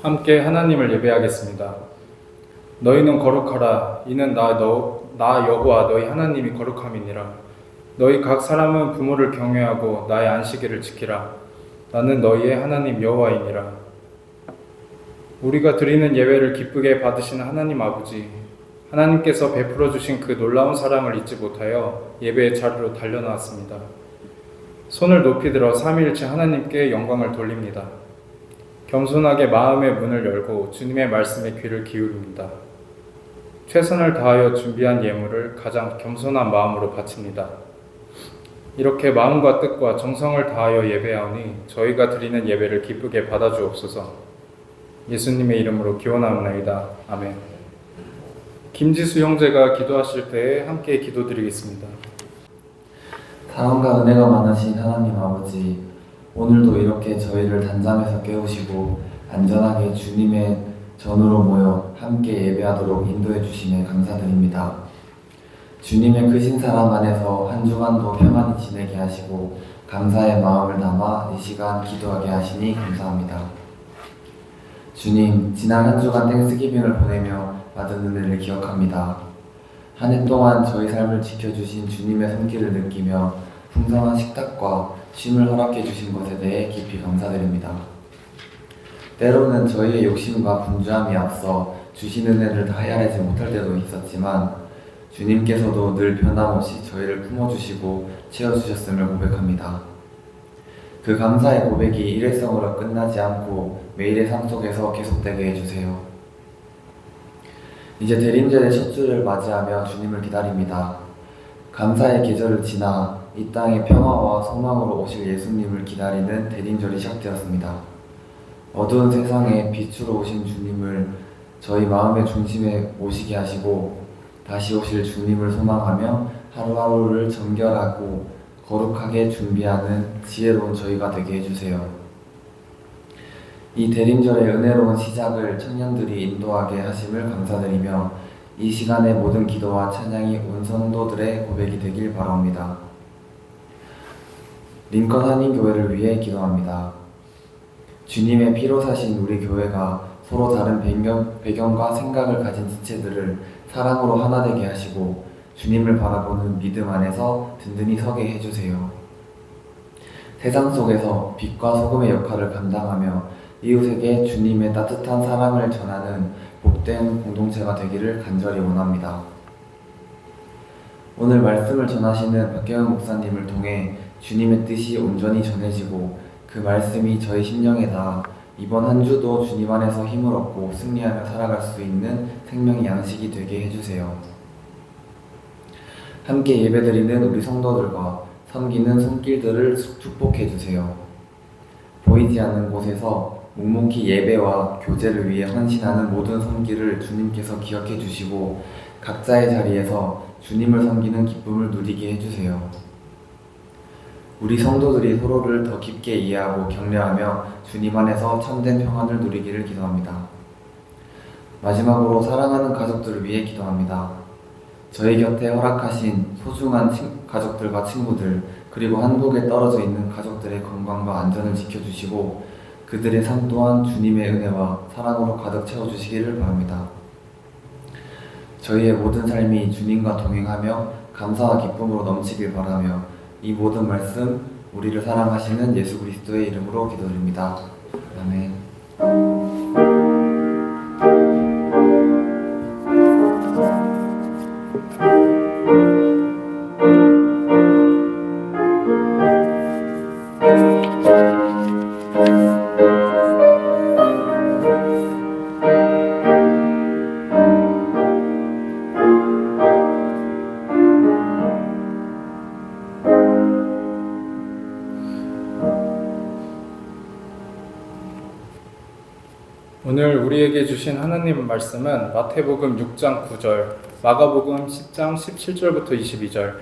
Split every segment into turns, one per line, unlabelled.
함께 하나님을 예배하겠습니다. 너희는 거룩하라. 이는 나 여호와 너희 하나님이 거룩함이니라. 너희 각 사람은 부모를 경외하고 나의 안식일을 지키라. 나는 너희의 하나님 여호와이니라. 우리가 드리는 예배를 기쁘게 받으시는 하나님 아버지, 하나님께서 베풀어 주신 그 놀라운 사랑을 잊지 못하여 예배의 자리로 달려나왔습니다. 손을 높이 들어 삼위일체 하나님께 영광을 돌립니다. 겸손하게 마음의 문을 열고 주님의 말씀에 귀를 기울입니다. 최선을 다하여 준비한 예물을 가장 겸손한 마음으로 바칩니다. 이렇게 마음과 뜻과 정성을 다하여 예배하오니 저희가 드리는 예배를 기쁘게 받아주옵소서. 예수님의 이름으로 기원하옵나이다. 아멘. 김지수 형제가 기도하실 때에 함께 기도드리겠습니다.
사랑과 은혜가 많으신 하나님 아버지, 오늘도 이렇게 저희를 단잠에서 깨우시고 안전하게 주님의 전으로 모여 함께 예배하도록 인도해 주심에 감사드립니다. 주님의 크신 사랑 안에서 한 주간도 평안히 지내게 하시고 감사의 마음을 담아 이 시간 기도하게 하시니 감사합니다. 주님, 지난 한 주간 땡스기빙을 보내며 받은 은혜를 기억합니다. 한 해 동안 저희 삶을 지켜주신 주님의 손길을 느끼며 풍성한 식탁과 쉼을 허락해 주신 것에 대해 깊이 감사드립니다. 때로는 저희의 욕심과 분주함이 앞서 주신 은혜를 다 헤아리지 못할 때도 있었지만 주님께서도 늘 변함없이 저희를 품어주시고 채워주셨음을 고백합니다. 그 감사의 고백이 일회성으로 끝나지 않고 매일의 삶 속에서 계속되게 해주세요. 이제 대림절의 첫 주를 맞이하며 주님을 기다립니다. 감사의 계절을 지나 이 땅의 평화와 소망으로 오실 예수님을 기다리는 대림절이 시작되었습니다. 어두운 세상에 빛으로 오신 주님을 저희 마음의 중심에 모시게 하시고 다시 오실 주님을 소망하며 하루하루를 정결하고 거룩하게 준비하는 지혜로운 저희가 되게 해주세요. 이 대림절의 은혜로운 시작을 청년들이 인도하게 하심을 감사드리며 이 시간의 모든 기도와 찬양이 온 성도들의 고백이 되길 바랍니다. 링컨 한인교회를 위해 기도합니다. 주님의 피로 사신 우리 교회가 서로 다른 배경과 생각을 가진 지체들을 사랑으로 하나 되게 하시고 주님을 바라보는 믿음 안에서 든든히 서게 해주세요. 세상 속에서 빛과 소금의 역할을 감당하며 이웃에게 주님의 따뜻한 사랑을 전하는 복된 공동체가 되기를 간절히 원합니다. 오늘 말씀을 전하시는 박경현 목사님을 통해 주님의 뜻이 온전히 전해지고 그 말씀이 저희 심령에 닿아 이번 한 주도 주님 안에서 힘을 얻고 승리하며 살아갈 수 있는 생명의 양식이 되게 해주세요. 함께 예배드리는 우리 성도들과 섬기는 손길들을 축복해 주세요. 보이지 않는 곳에서 묵묵히 예배와 교제를 위해 헌신하는 모든 손길을 주님께서 기억해 주시고 각자의 자리에서 주님을 섬기는 기쁨을 누리게 해주세요. 우리 성도들이 서로를 더 깊게 이해하고 격려하며 주님 안에서 참된 평안을 누리기를 기도합니다. 마지막으로 사랑하는 가족들을 위해 기도합니다. 저희 곁에 허락하신 소중한 가족들과 친구들, 그리고 한국에 떨어져 있는 가족들의 건강과 안전을 지켜주시고 그들의 삶 또한 주님의 은혜와 사랑으로 가득 채워주시기를 바랍니다. 저희의 모든 삶이 주님과 동행하며 감사와 기쁨으로 넘치길 바라며 이 모든 말씀 우리를 사랑하시는 예수 그리스도의 이름으로 기도드립니다. 아멘.
오늘 우리에게 주신 하나님 말씀은 마태복음 6장 9절, 마가복음 10장 17절부터 22절,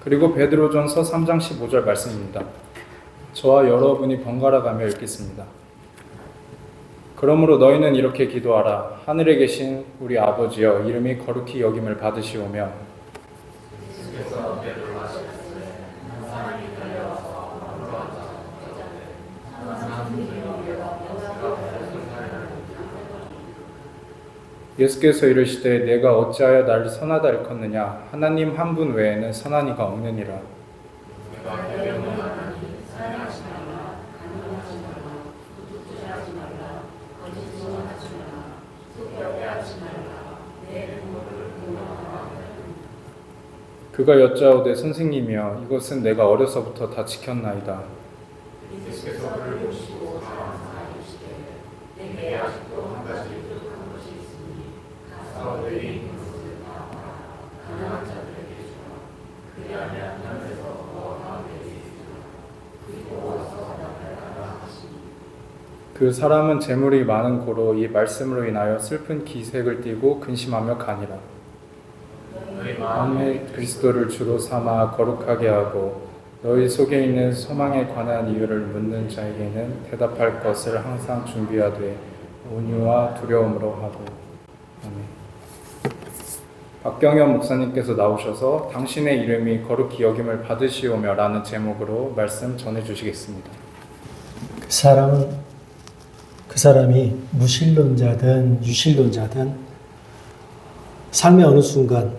그리고 베드로전서 3장 15절 말씀입니다. 저와 여러분이 번갈아 가며 읽겠습니다. 그러므로 너희는 이렇게 기도하라. 하늘에 계신 우리 아버지여, 이름이 거룩히 여김을 받으시오며 예수께서 이르시되 내가 어찌하여 나를 선하다 일컫느냐 하나님 한 분 외에는 선한 이가 없느니라. 그가 여짜오되 선생님이여 이것은 내가 어려서부터 다 지켰나이다. 그 사람은 재물이 많은 고로 이 말씀으로 인하여 슬픈 기색을 띠고 근심하며 가니라. 마음에 그리스도를 주로 삼아 거룩하게 하고 너희 속에 있는 소망에 관한 이유를 묻는 자에게는 대답할 것을 항상 준비하되 온유와 두려움으로 하고. 아멘. 박경현 목사님께서 나오셔서 당신의 이름이 거룩히 여김을 받으시오며 라는 제목으로 말씀 전해주시겠습니다.
그 사람이 무신론자든 유신론자든 삶의 어느 순간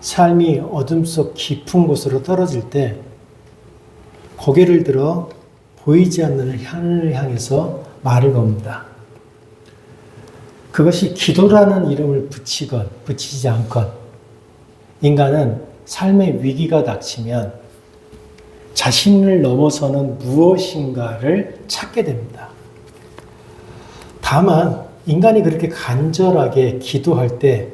삶이 어둠 속 깊은 곳으로 떨어질 때 고개를 들어 보이지 않는 하늘을 향해서 말을 겁니다. 그것이 기도라는 이름을 붙이건 붙이지 않건 인간은 삶의 위기가 닥치면 자신을 넘어서는 무엇인가를 찾게 됩니다. 다만 인간이 그렇게 간절하게 기도할 때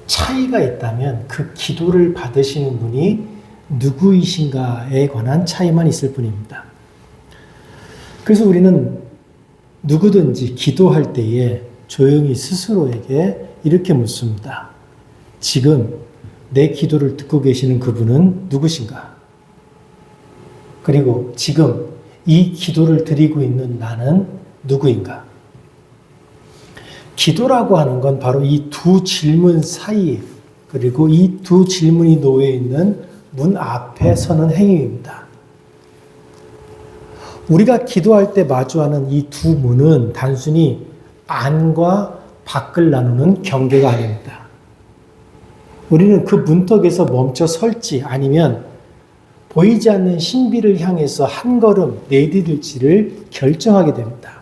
차이가 있다면 그 기도를 받으시는 분이 누구이신가에 관한 차이만 있을 뿐입니다. 그래서 우리는 누구든지 기도할 때에 조용히 스스로에게 이렇게 묻습니다. 지금 내 기도를 듣고 계시는 그분은 누구신가? 그리고 지금 이 기도를 드리고 있는 나는 누구인가? 기도라고 하는 건 바로 이 두 질문 사이 그리고 이 두 질문이 놓여 있는 문 앞에 서는 행위입니다. 우리가 기도할 때 마주하는 이 두 문은 단순히 안과 밖을 나누는 경계가 아닙니다. 우리는 그 문턱에서 멈춰 설지 아니면 보이지 않는 신비를 향해서 한 걸음 내디딜지를 결정하게 됩니다.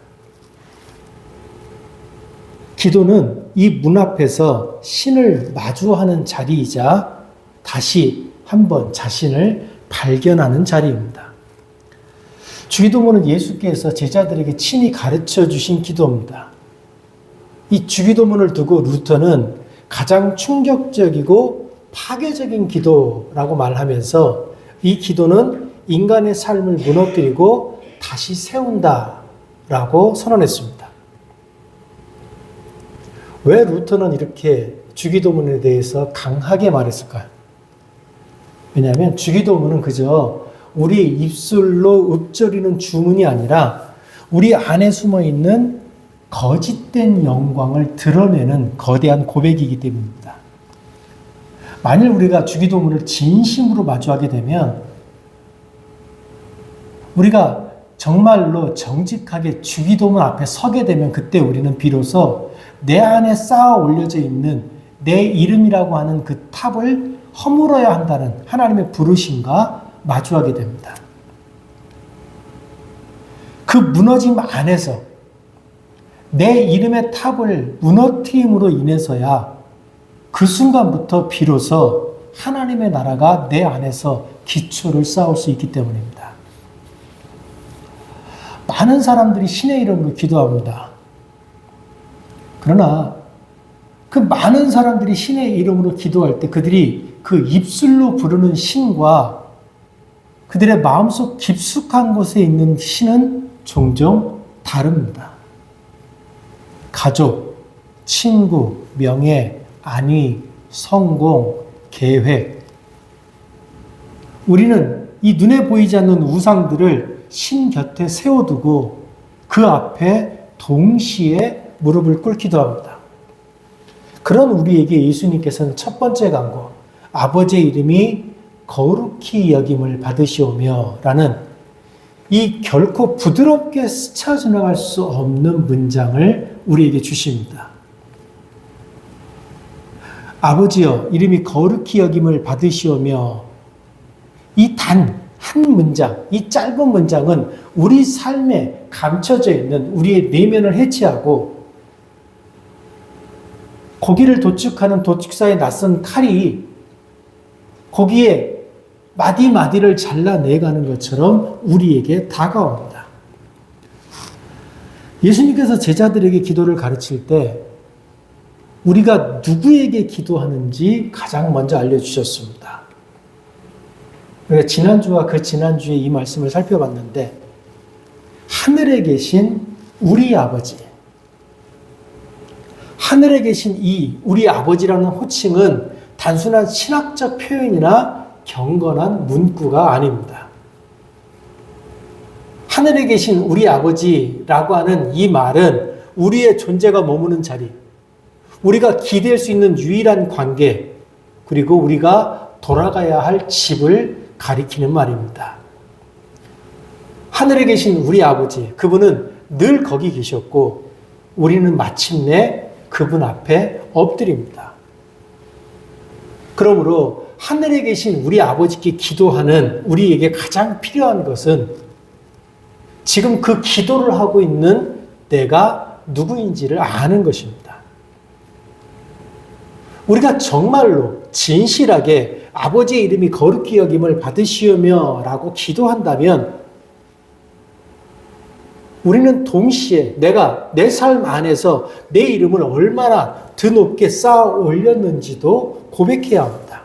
기도는 이 문 앞에서 신을 마주하는 자리이자 다시 한번 자신을 발견하는 자리입니다. 주기도문은 예수께서 제자들에게 친히 가르쳐 주신 기도입니다. 이 주기도문을 두고 루터는 가장 충격적이고 파괴적인 기도라고 말하면서 이 기도는 인간의 삶을 무너뜨리고 다시 세운다라고 선언했습니다. 왜 루터는 이렇게 주기도문에 대해서 강하게 말했을까요? 왜냐하면 주기도문은 그저 우리 입술로 읊조리는 주문이 아니라 우리 안에 숨어있는 거짓된 영광을 드러내는 거대한 고백이기 때문입니다. 만일 우리가 주기도문을 진심으로 마주하게 되면 우리가 정말로 정직하게 주기도문 앞에 서게 되면 그때 우리는 비로소 내 안에 쌓아 올려져 있는 내 이름이라고 하는 그 탑을 허물어야 한다는 하나님의 부르심과 마주하게 됩니다. 그 무너짐 안에서 내 이름의 탑을 무너뜨림으로 인해서야 그 순간부터 비로소 하나님의 나라가 내 안에서 기초를 쌓을 수 있기 때문입니다. 많은 사람들이 신의 이름으로 기도합니다. 그러나 그 많은 사람들이 신의 이름으로 기도할 때 그들이 그 입술로 부르는 신과 그들의 마음속 깊숙한 곳에 있는 신은 종종 다릅니다. 가족, 친구, 명예, 안위, 성공, 계획. 우리는 이 눈에 보이지 않는 우상들을 신 곁에 세워두고 그 앞에 동시에 무릎을 꿇기도 합니다. 그런 우리에게 예수님께서는 첫 번째 강구, 아버지의 이름이 거룩히 여김을 받으시오며 라는 이 결코 부드럽게 스쳐 지나갈 수 없는 문장을 우리에게 주십니다. 아버지여 이름이 거룩히 여김을 받으시오며, 이 단 한 문장, 이 짧은 문장은 우리 삶에 감춰져 있는 우리의 내면을 해치하고 고기를 도축하는 도축사의 낯선 칼이 고기에 마디마디를 잘라내가는 것처럼 우리에게 다가옵니다. 예수님께서 제자들에게 기도를 가르칠 때 우리가 누구에게 기도하는지 가장 먼저 알려주셨습니다. 우리가 지난주와 그 지난주에 이 말씀을 살펴봤는데, 하늘에 계신 우리 아버지, 하늘에 계신 이 우리 아버지라는 호칭은 단순한 신학적 표현이나 경건한 문구가 아닙니다. 하늘에 계신 우리 아버지라고 하는 이 말은 우리의 존재가 머무는 자리, 우리가 기댈 수 있는 유일한 관계, 그리고 우리가 돌아가야 할 집을 가리키는 말입니다. 하늘에 계신 우리 아버지, 그분은 늘 거기 계셨고 우리는 마침내 그분 앞에 엎드립니다. 그러므로 하늘에 계신 우리 아버지께 기도하는 우리에게 가장 필요한 것은 지금 그 기도를 하고 있는 내가 누구인지를 아는 것입니다. 우리가 정말로 진실하게 아버지의 이름이 거룩히 여김을 받으시오며 라고 기도한다면 우리는 동시에 내가 내 삶 안에서 내 이름을 얼마나 드높게 쌓아 올렸는지도 고백해야 합니다.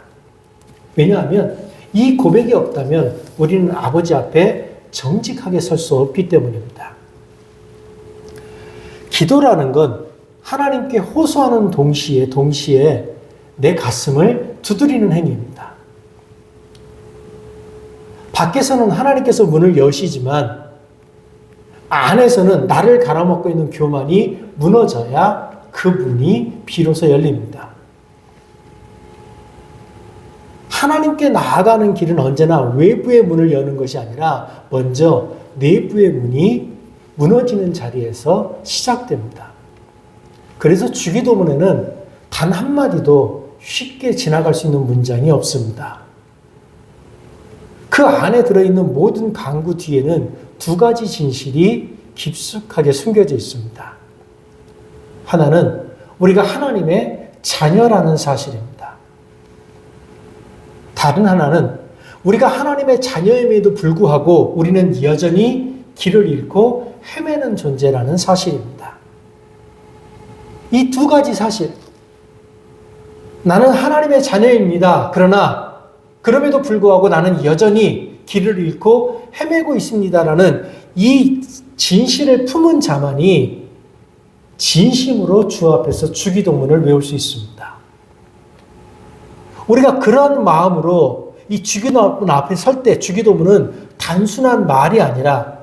왜냐하면 이 고백이 없다면 우리는 아버지 앞에 정직하게 설 수 없기 때문입니다. 기도라는 건 하나님께 호소하는 동시에 내 가슴을 두드리는 행위입니다. 밖에서는 하나님께서 문을 여시지만 안에서는 나를 갈아먹고 있는 교만이 무너져야 그 문이 비로소 열립니다. 하나님께 나아가는 길은 언제나 외부의 문을 여는 것이 아니라 먼저 내부의 문이 무너지는 자리에서 시작됩니다. 그래서 주기도문에는 단 한마디도 쉽게 지나갈 수 있는 문장이 없습니다. 그 안에 들어있는 모든 강구 뒤에는 두 가지 진실이 깊숙하게 숨겨져 있습니다. 하나는 우리가 하나님의 자녀라는 사실입니다. 다른 하나는 우리가 하나님의 자녀임에도 불구하고 우리는 여전히 길을 잃고 헤매는 존재라는 사실입니다. 이 두 가지 사실, 나는 하나님의 자녀입니다. 그러나 그럼에도 불구하고 나는 여전히 길을 잃고 헤매고 있습니다라는 이 진실을 품은 자만이 진심으로 주 앞에서 주기도문을 외울 수 있습니다. 우리가 그런 마음으로 이 주기도문 앞에 설 때 주기도문은 단순한 말이 아니라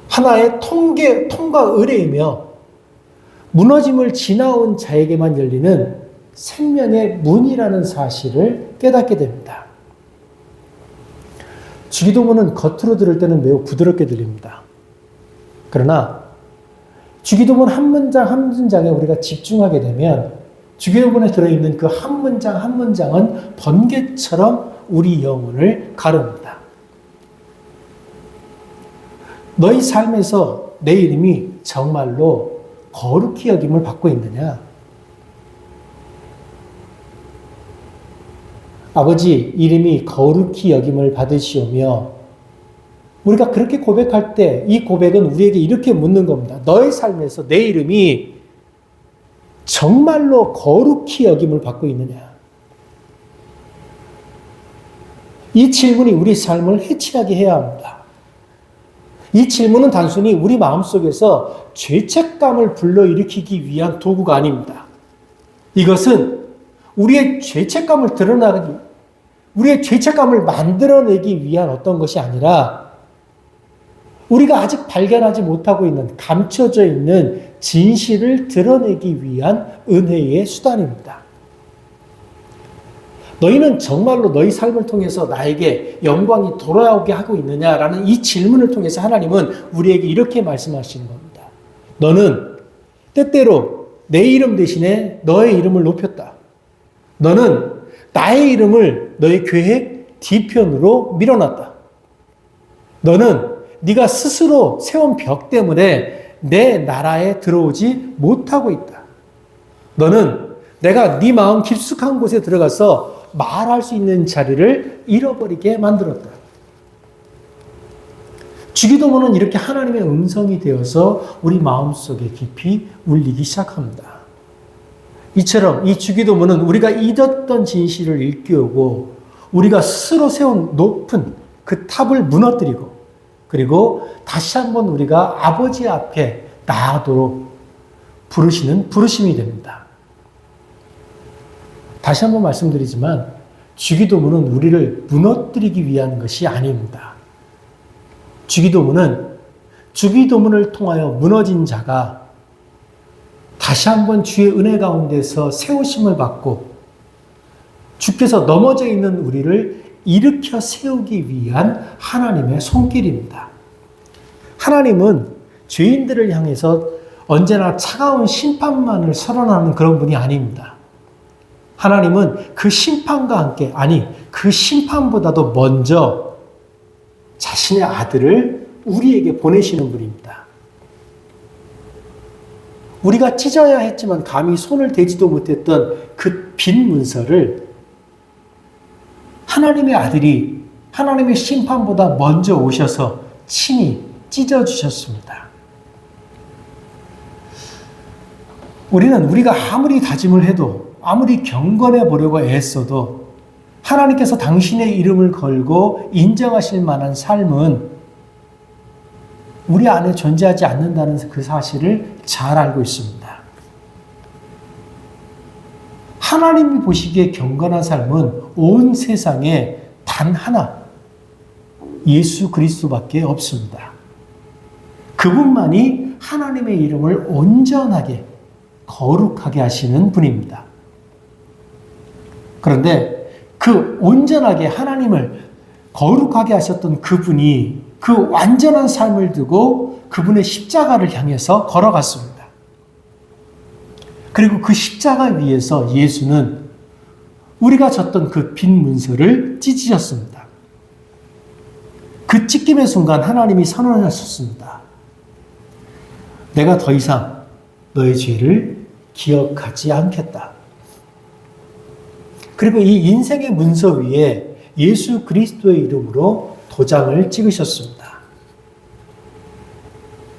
하나의 통과 의례이며 무너짐을 지나온 자에게만 열리는 생명의 문이라는 사실을 깨닫게 됩니다. 주기도문은 겉으로 들을 때는 매우 부드럽게 들립니다. 그러나 주기도문 한 문장 한 문장에 우리가 집중하게 되면 주기도문에 들어있는 그 한 문장 한 문장은 번개처럼 우리 영혼을 가릅니다. 너희 삶에서 내 이름이 정말로 거룩히 여김을 받고 있느냐? 아버지 이름이 거룩히 여김을 받으시오며, 우리가 그렇게 고백할 때 이 고백은 우리에게 이렇게 묻는 겁니다. 너의 삶에서 내 이름이 정말로 거룩히 여김을 받고 있느냐? 이 질문이 우리 삶을 해치하게 해야 합니다. 이 질문은 단순히 우리 마음속에서 죄책감을 불러일으키기 위한 도구가 아닙니다. 이것은 우리의 죄책감을 드러나기, 우리의 죄책감을 만들어내기 위한 어떤 것이 아니라 우리가 아직 발견하지 못하고 있는, 감춰져 있는 진실을 드러내기 위한 은혜의 수단입니다. 너희는 정말로 너희 삶을 통해서 나에게 영광이 돌아오게 하고 있느냐라는 이 질문을 통해서 하나님은 우리에게 이렇게 말씀하시는 겁니다. 너는 때때로 내 이름 대신에 너의 이름을 높였다. 너는 나의 이름을 너의 계획 뒤편으로 밀어놨다. 너는 네가 스스로 세운 벽 때문에 내 나라에 들어오지 못하고 있다. 너는 내가 네 마음 깊숙한 곳에 들어가서 말할 수 있는 자리를 잃어버리게 만들었다. 주기도문은 이렇게 하나님의 음성이 되어서 우리 마음속에 깊이 울리기 시작합니다. 이처럼 이 주기도문은 우리가 잊었던 진실을 일깨우고 우리가 스스로 세운 높은 그 탑을 무너뜨리고 그리고 다시 한번 우리가 아버지 앞에 나아도록 부르시는 부르심이 됩니다. 다시 한번 말씀드리지만 주기도문은 우리를 무너뜨리기 위한 것이 아닙니다. 주기도문은 주기도문을 통하여 무너진 자가 다시 한번 주의 은혜 가운데서 세우심을 받고 주께서 넘어져 있는 우리를 일으켜 세우기 위한 하나님의 손길입니다. 하나님은 죄인들을 향해서 언제나 차가운 심판만을 선언하는 그런 분이 아닙니다. 하나님은 그 심판과 함께, 아니, 그 심판보다도 먼저 자신의 아들을 우리에게 보내시는 분입니다. 우리가 찢어야 했지만 감히 손을 대지도 못했던 그 빈 문서를 하나님의 아들이 하나님의 심판보다 먼저 오셔서 친히 찢어주셨습니다. 우리는 우리가 아무리 다짐을 해도 아무리 경건해 보려고 애써도 하나님께서 당신의 이름을 걸고 인정하실 만한 삶은 우리 안에 존재하지 않는다는 그 사실을 잘 알고 있습니다. 하나님이 보시기에 경건한 삶은 온 세상에 단 하나, 예수 그리스도밖에 없습니다. 그분만이 하나님의 이름을 온전하게 거룩하게 하시는 분입니다. 그런데 그 온전하게 하나님을 거룩하게 하셨던 그분이 그 완전한 삶을 두고 그분의 십자가를 향해서 걸어갔습니다. 그리고 그 십자가 위에서 예수는 우리가 졌던 그 빈 문서를 찢으셨습니다. 그 찢김의 순간 하나님이 선언하셨습니다. 내가 더 이상 너의 죄를 기억하지 않겠다. 그리고 이 인생의 문서 위에 예수 그리스도의 이름으로 도장을 찍으셨습니다.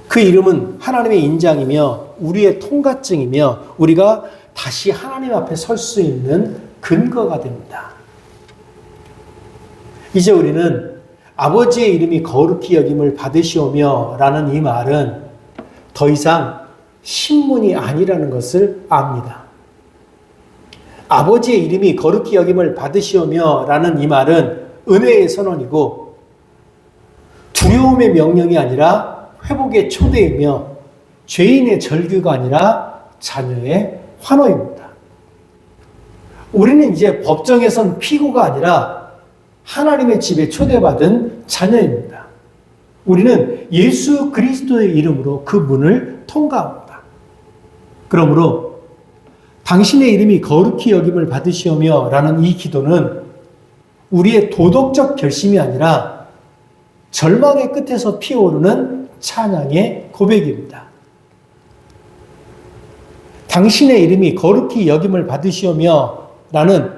그 이름은 하나님의 인장이며 우리의 통과증이며 우리가 다시 하나님 앞에 설 수 있는 근거가 됩니다. 이제 우리는 아버지의 이름이 거룩히 여김을 받으시오며 라는 이 말은 더 이상 신문이 아니라는 것을 압니다. 아버지의 이름이 거룩히 여김을 받으시오며 라는 이 말은 은혜의 선언이고 두려움의 명령이 아니라 회복의 초대이며 죄인의 절규가 아니라 자녀의 환호입니다. 우리는 이제 법정에선 피고가 아니라 하나님의 집에 초대받은 자녀입니다. 우리는 예수 그리스도의 이름으로 그 문을 통과합니다. 그러므로 당신의 이름이 거룩히 여김을 받으시오며 라는 이 기도는 우리의 도덕적 결심이 아니라 절망의 끝에서 피어오르는 찬양의 고백입니다. 당신의 이름이 거룩히 여김을 받으시오며 라는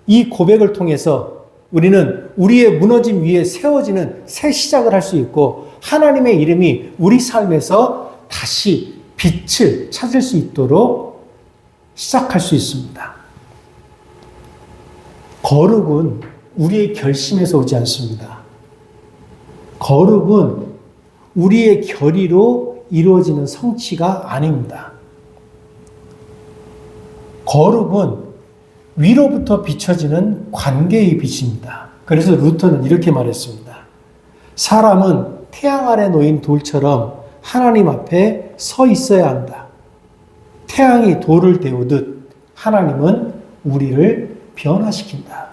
이 고백을 통해서 우리는 우리의 무너짐 위에 세워지는 새 시작을 할 수 있고 하나님의 이름이 우리 삶에서 다시 빛을 찾을 수 있도록 시작할 수 있습니다. 거룩은 우리의 결심에서 오지 않습니다. 거룩은 우리의 결의로 이루어지는 성취가 아닙니다. 거룩은 위로부터 비춰지는 관계의 빛입니다. 그래서 루터는 이렇게 말했습니다. 사람은 태양 아래 놓인 돌처럼 하나님 앞에 서 있어야 한다. 태양이 돌을 데우듯 하나님은 우리를 변화시킨다.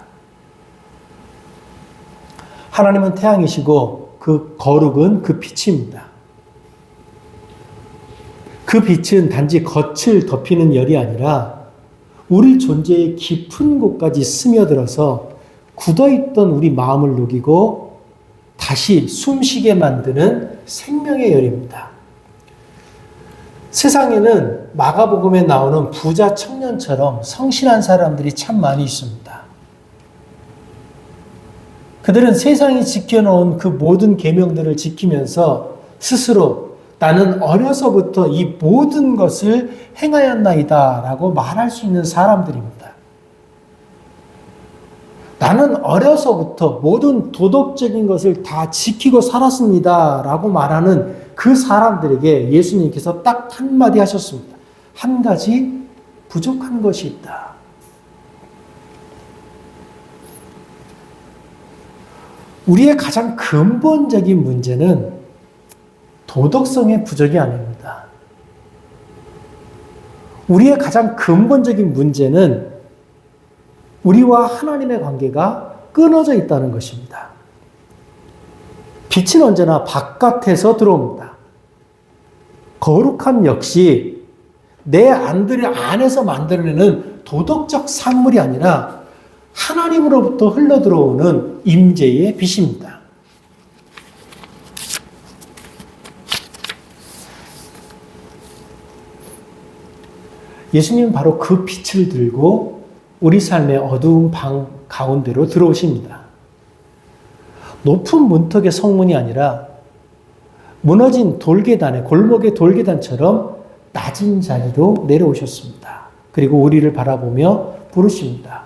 하나님은 태양이시고 그 거룩은 그 빛입니다. 그 빛은 단지 겉을 덮이는 열이 아니라 우리 존재의 깊은 곳까지 스며들어서 굳어있던 우리 마음을 녹이고 다시 숨쉬게 만드는 생명의 열입니다. 세상에는 마가복음에 나오는 부자 청년처럼 성실한 사람들이 참 많이 있습니다. 그들은 세상이 지켜놓은 그 모든 계명들을 지키면서 스스로 나는 어려서부터 이 모든 것을 행하였나이다 라고 말할 수 있는 사람들입니다. 나는 어려서부터 모든 도덕적인 것을 다 지키고 살았습니다 라고 말하는 그 사람들에게 예수님께서 딱 한마디 하셨습니다. 한 가지 부족한 것이 있다. 우리의 가장 근본적인 문제는 도덕성의 부족이 아닙니다. 우리의 가장 근본적인 문제는 우리와 하나님의 관계가 끊어져 있다는 것입니다. 빛은 언제나 바깥에서 들어옵니다. 거룩함 역시 내 안에서 만들어내는 도덕적 산물이 아니라 하나님으로부터 흘러들어오는 임재의 빛입니다. 예수님은 바로 그 빛을 들고 우리 삶의 어두운 방 가운데로 들어오십니다. 높은 문턱의 성문이 아니라 무너진 돌계단에 골목의 돌계단처럼 낮은 자리로 내려오셨습니다. 그리고 우리를 바라보며 부르십니다.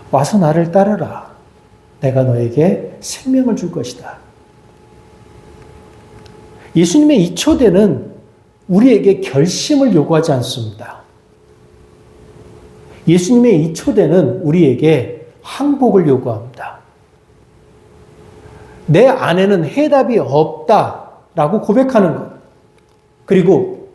와서 나를 따르라. 내가 너에게 생명을 줄 것이다. 예수님의 이 초대는 우리에게 결심을 요구하지 않습니다. 예수님의 이 초대는 우리에게 항복을 요구합니다. 내 안에는 해답이 없다라고 고백하는 것. 그리고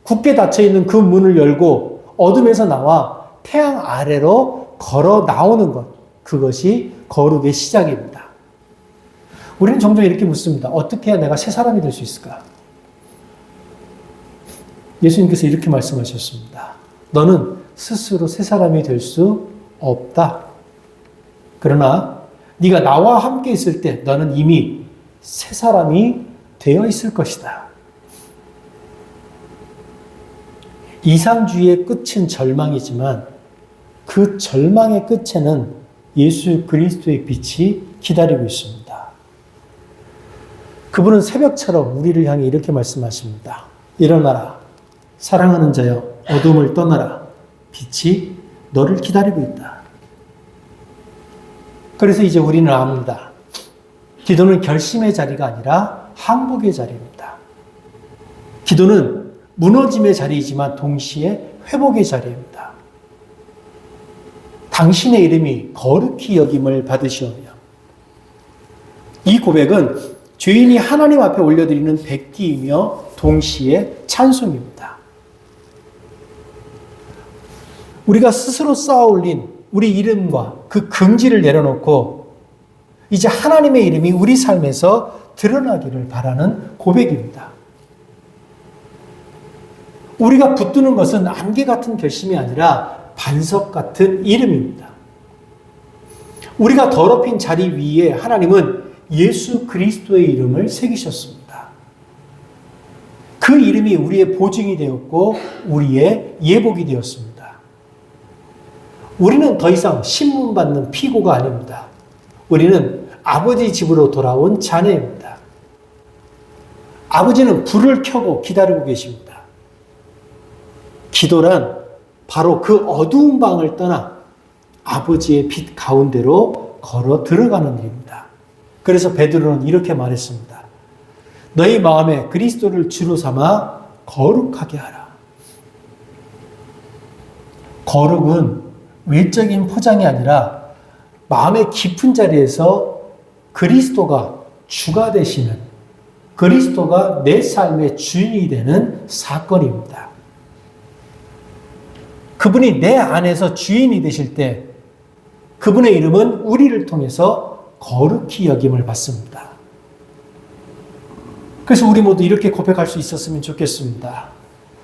굳게 닫혀있는 그 문을 열고 어둠에서 나와 태양 아래로 걸어 나오는 것. 그것이 거룩의 시작입니다. 우리는 종종 이렇게 묻습니다. 어떻게 해야 내가 새 사람이 될 수 있을까? 예수님께서 이렇게 말씀하셨습니다. 너는 스스로 새 사람이 될 수 없다. 그러나 네가 나와 함께 있을 때 너는 이미 새 사람이 되어 있을 것이다. 이상주의의 끝은 절망이지만 그 절망의 끝에는 예수 그리스도의 빛이 기다리고 있습니다. 그분은 새벽처럼 우리를 향해 이렇게 말씀하십니다. 일어나라. 사랑하는 자여, 어둠을 떠나라. 빛이 너를 기다리고 있다. 그래서 이제 우리는 압니다. 기도는 결심의 자리가 아니라 항복의 자리입니다. 기도는 무너짐의 자리이지만 동시에 회복의 자리입니다. 당신의 이름이 거룩히 여김을 받으시오며. 이 고백은 죄인이 하나님 앞에 올려드리는 백기이며 동시에 찬송입니다. 우리가 스스로 쌓아올린 우리 이름과 그 긍지를 내려놓고 이제 하나님의 이름이 우리 삶에서 드러나기를 바라는 고백입니다. 우리가 붙드는 것은 안개 같은 결심이 아니라 반석 같은 이름입니다. 우리가 더럽힌 자리 위에 하나님은 예수 그리스도의 이름을 새기셨습니다. 그 이름이 우리의 보증이 되었고 우리의 예복이 되었습니다. 우리는 더 이상 신문받는 피고가 아닙니다. 우리는 아버지 집으로 돌아온 자녀입니다. 아버지는 불을 켜고 기다리고 계십니다. 기도란 바로 그 어두운 방을 떠나 아버지의 빛 가운데로 걸어 들어가는 일입니다. 그래서 베드로는 이렇게 말했습니다. 너희 마음에 그리스도를 주로 삼아 거룩하게 하라. 거룩은 외적인 포장이 아니라 마음의 깊은 자리에서 그리스도가 주가 되시는, 그리스도가 내 삶의 주인이 되는 사건입니다. 그분이 내 안에서 주인이 되실 때 그분의 이름은 우리를 통해서 거룩히 여김을 받습니다. 그래서 우리 모두 이렇게 고백할 수 있었으면 좋겠습니다.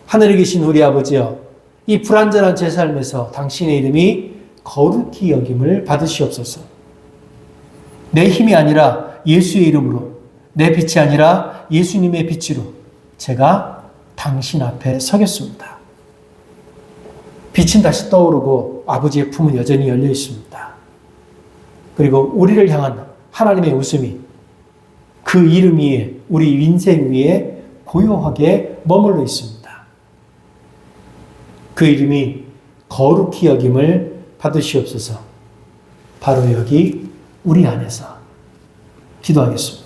하늘에 계신 우리 아버지여, 이 불완전한 제 삶에서 당신의 이름이 거룩히 여김을 받으시옵소서. 내 힘이 아니라 예수의 이름으로, 내 빛이 아니라 예수님의 빛으로 제가 당신 앞에 서겠습니다. 빛은 다시 떠오르고 아버지의 품은 여전히 열려 있습니다. 그리고 우리를 향한 하나님의 웃음이 그 이름 위에, 우리 인생 위에 고요하게 머물러 있습니다. 그 이름이 거룩히 여김을 받으시옵소서. 바로 여기 우리 안에서 기도하겠습니다.